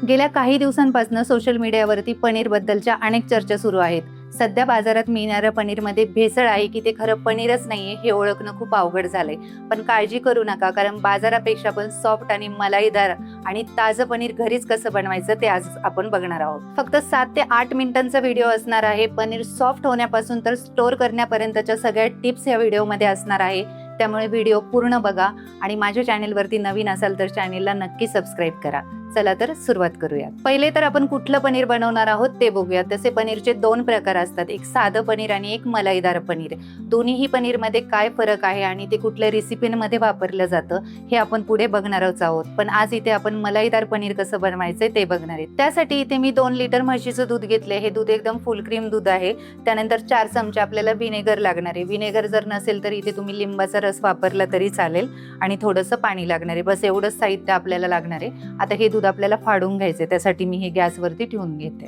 गेल्या काही दिवसांपासून सोशल मीडियावरती पनीरबद्दलच्या अनेक चर्चा सुरू आहेत. सध्या बाजारात मिळणाऱ्या पनीरमध्ये भेसळ आहे की ते खरं पनीरच नाहीये हे ओळखणं खूप अवघड झालंय. पण काळजी करू नका, कारण बाजारापेक्षा पण सॉफ्ट आणि मलाईदार आणि ताजं पनीर घरीच कसं बनवायचं ते आज आपण बघणार आहोत. फक्त 7 ते 8 मिनिटांचा व्हिडिओ असणार आहे. पनीर सॉफ्ट होण्यापासून तर स्टोअर करण्यापर्यंतच्या सगळ्या टिप्स या व्हिडिओमध्ये असणार आहे. त्यामुळे व्हिडिओ पूर्ण बघा आणि माझ्या चॅनेलवरती नवीन असाल तर चॅनेलला नक्की सबस्क्राईब करा. चला तर सुरुवात करूया. पहिले तर आपण कुठलं पनीर बनवणार आहोत ते बघूया. तसे पनीरचे 2 प्रकार असतात, एक साधं पनीर आणि एक मलाईदार पनीर. दोन्हीही पनीरमध्ये काय फरक आहे आणि ते कुठल्या रेसिपीमध्ये वापरलं जातं हे आपण पुढे बघणारच आहोत. पण आज इथे आपण मलाईदार पनीर कसं बनवायचं ते बघणार आहे. त्यासाठी इथे मी 2 लिटर म्हशीचं दूध घेतले. हे दूध एकदम फुल क्रीम दूध आहे. त्यानंतर 4 चमचे आपल्याला व्हिनेगर लागणार आहे. व्हिनेगर जर नसेल तर इथे तुम्ही लिंबाचा रस वापरला तरी चालेल आणि थोडंसं पाणी लागणार आहे. बस एवढंच साहित्य आपल्याला लागणार आहे. आता हे दूध आपल्याला फाडून घ्यायचे, त्यासाठी मी हे गॅसवरती ठेवून घेते.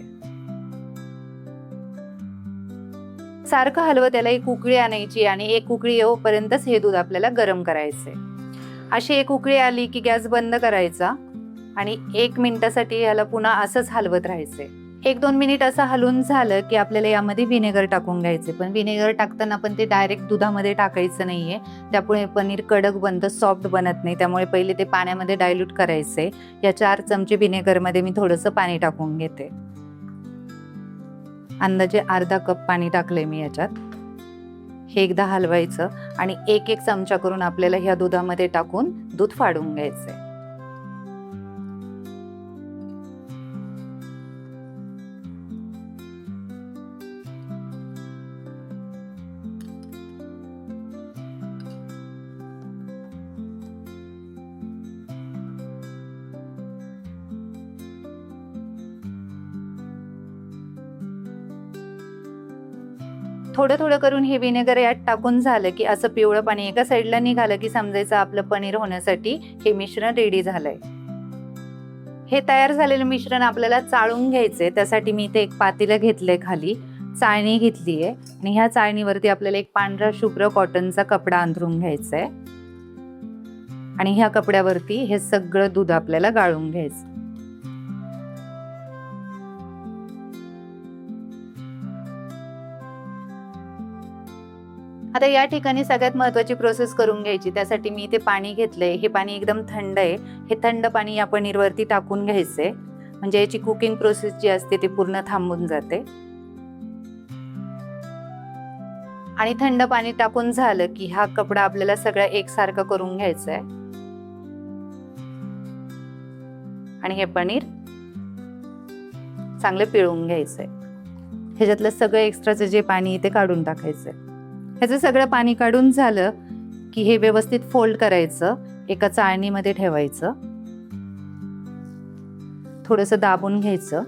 सारखं हलवत त्याला एक उकळी आणायची आणि एक उकळी येऊपर्यंतच हे दूध आपल्याला गरम करायचे. अशी एक उकळी आली की गॅस बंद करायचा आणि 1 मिनिटासाठी याला पुन्हा असंच हलवत राहायचे. 1-2 मिनिट असं हलवून झालं की आपल्याला यामध्ये व्हिनेगर टाकून घ्यायचे. पण व्हिनेगर टाकताना पण ते डायरेक्ट दुधामध्ये टाकायचं नाहीये, त्यामुळे पनीर कडक बनतं, सॉफ्ट बनत नाही. त्यामुळे पहिले ते पाण्यामध्ये डायल्यूट करायचे. या 4 चमचे व्हिनेगरमध्ये मी थोडंसं पाणी टाकून घेते. अंदाजे अर्धा कप पाणी टाकलंय मी याच्यात. हे एकदा हलवायचं आणि 1-1 चमचा करून आपल्याला ह्या दुधामध्ये टाकून दूध फाडून घ्यायचंय. थोडं थोडं करून हे व्हिनेगर यात टाकून झालं की असं पिवळं पाणी एका साईडला निघालं की समजायचं आपलं पनीर होण्यासाठी हे मिश्रण रेडी झालंय. हे तयार झालेलं मिश्रण आपल्याला चाळून घ्यायचंय. त्यासाठी मी इथे एक पातेलं घेतलंय, खाली चाळणी घेतलीये आणि ह्या चाळणीवरती आपल्याला एक पांढरा शुभ्र कॉटनचा कपडा अंथरून घ्यायचा आहे आणि ह्या कपड्यावरती हे सगळं दूध आपल्याला गाळून घ्यायचं. आता या ठिकाणी सगळ्यात महत्त्वाची प्रोसेस करून घ्यायची. त्यासाठी मी इथे पाणी घेतलंय. हे पाणी एकदम थंड आहे. हे थंड पाणी या पनीरवरती टाकून घ्यायचंय, म्हणजे याची कुकिंग प्रोसेस जी असते ती पूर्ण थांबून जाते. आणि थंड पाणी टाकून झालं की हा कपडा आपल्याला सगळा एकसारखा करून घ्यायचा आहे आणि हे पनीर चांगले पिळून घ्यायचंय. ह्याच्यातलं सगळं एक्स्ट्राचं जे पाणी ते काढून टाकायचंय. ह्याचं सगळं पाणी काढून झालं की हे व्यवस्थित फोल्ड करायचं, एका चाळणीमध्ये ठेवायचं, थोडंसं दाबून घ्यायचं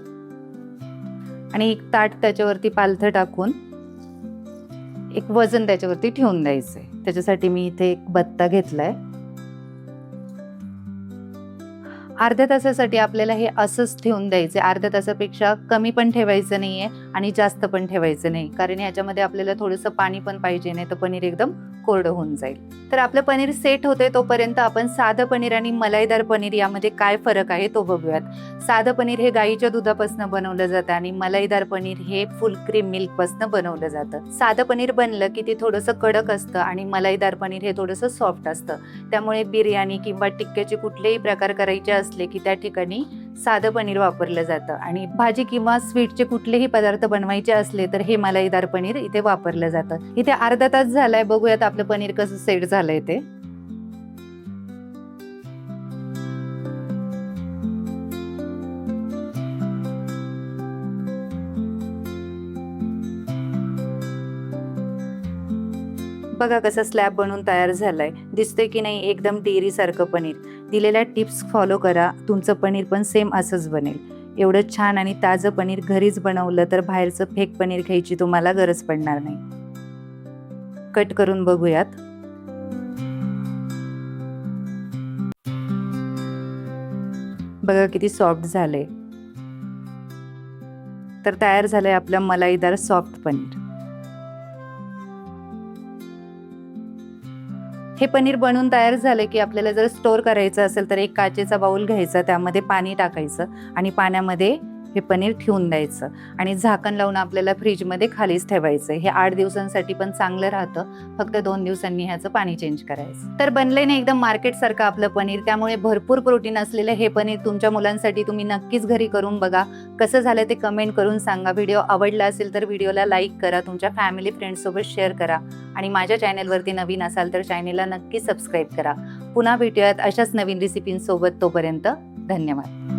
आणि एक ताट त्याच्यावरती पालथं टाकून एक वजन त्याच्यावरती ठेवून द्यायचंय. त्याच्यासाठी मी इथे एक बत्ता घेतलाय. अर्ध्या तासासाठी आपल्याला हे असंच ठेवून द्यायचे. अर्ध्या तासापेक्षा कमी पण ठेवायचं नाहीये आणि जास्त पण ठेवायचं नाही, कारण याच्यामध्ये आपल्याला थोडंसं पाणी पण पाहिजे, नाही तर पनीर एकदम कोरडं होऊन जाईल. तर आपलं पनीर सेट होते तोपर्यंत आपण साधं पनीर आणि मलाईदार पनीर यामध्ये काय फरक आहे तो बघूयात. साधं पनीर हे गाईच्या दुधापासून बनवलं जातं आणि मलाईदार पनीर हे फुल क्रीम मिल्कपासून बनवलं जातं. साधं पनीर बनलं की ते थोडंसं कडक असतं आणि मलाईदार पनीर हे थोडंसं सॉफ्ट असतं. त्यामुळे बिर्याणी किंवा टिक्क्याचे कुठलेही प्रकार करायचे असले की त्या ठिकाणी साधं पनीर वापरलं जातं आणि भाजी किंवा स्वीटचे कुठलेही पदार्थ बनवायचे असले तर हे मलाईदार पनीर इथे वापरलं जातं. इथे अर्धा तास झालाय. बघूयात आपलं पनीर कसं सेट झालंय ते. बघा कसं स्लॅब बनवून तयार झालाय. दिसतंय की नाही एकदम डेअरी सारखं पनीर. दिलेल्या टिप्स फॉलो करा, तुमचं पनीर पण सेम असंच बनेल. एवढं छान आणि ताजं पनीर घरीच बनवलं तर बाहेरचं फेक पनीर खायची तुम्हाला गरज पडणार नाही. कट करून बघूयात. बघा किती सॉफ्ट झाले. तर तयार झालंय आपलं मलाईदार सॉफ्ट पनीर. हे पनीर बनून तयार झालं की आपल्याला जर स्टोअर करायचं असेल तर एक काचेचा बाउल घ्यायचा, त्यामध्ये पाणी टाकायचं आणि पाण्यामध्ये हे पनीर ठेवून द्यायचं आणि झाकण लावून आपल्याला फ्रीजमध्ये खालीच ठेवायचं. हे 8 दिवसांसाठी पण चांगलं राहतं. फक्त 2 दिवसांनी ह्याचं पाणी चेंज करायचं. तर बनलंय ना एकदम मार्केटसारखं आपलं पनीर. त्यामुळे भरपूर प्रोटीन असलेलं हे पनीर तुमच्या मुलांसाठी तुम्ही नक्कीच घरी करून बघा. कसं झालं ते कमेंट करून सांगा. व्हिडिओ आवडला असेल तर व्हिडिओला लाईक करा, तुमच्या फॅमिली फ्रेंड्ससोबत शेअर करा आणि माझ्या चॅनेलवरती नवीन असाल तर चॅनेलला नक्की सबस्क्राईब करा. पुन्हा भेटूयात अशाच नवीन रेसिपींसोबत. तोपर्यंत धन्यवाद.